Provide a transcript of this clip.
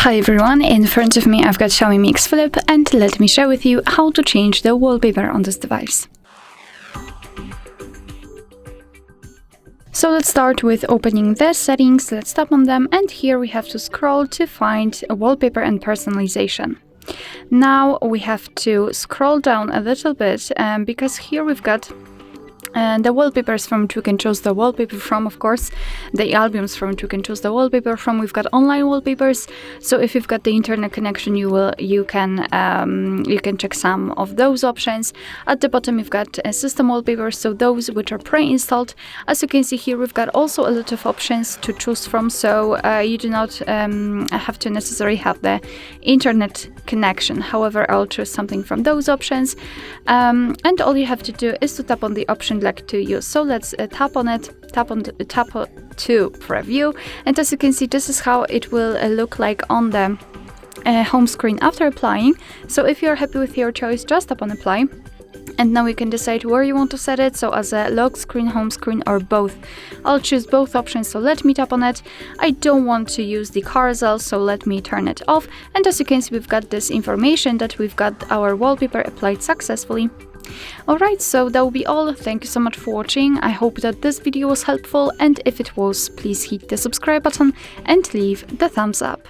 Hi everyone, in front of me I've got Xiaomi Mix Flip, and let me share with you how to change the wallpaper on this device. So let's start with opening the settings. Let's tap on them, and here we have to scroll to find a wallpaper and personalization. Now we have to scroll down a little bit because here we've got the wallpapers from which we can choose the wallpaper from, of course, the albums from which we can choose the wallpaper from. We've got online wallpapers, so if you've got the internet connection, you can check some of those options. At the bottom, you've got system wallpapers, so those which are pre-installed. As you can see here, we've got also a lot of options to choose from, so you do not have to necessarily have the internet connection. However, I'll choose something from those options, and all you have to do is to tap on the option like to use. So let's tap on it, tap to preview, and as you can see, this is how it will look like on the home screen after applying. So if you're happy with your choice, just tap on apply, and now you can decide where you want to set it, so as a lock screen, home screen, or both. I'll choose both options, so let me tap on it. I don't want to use the carousel, so let me turn it off, and as you can see, we've got this information that we've got our wallpaper applied successfully. Alright, so that will be all. Thank you so much for watching. I hope that this video was helpful, and if it was, please hit the subscribe button and leave the thumbs up.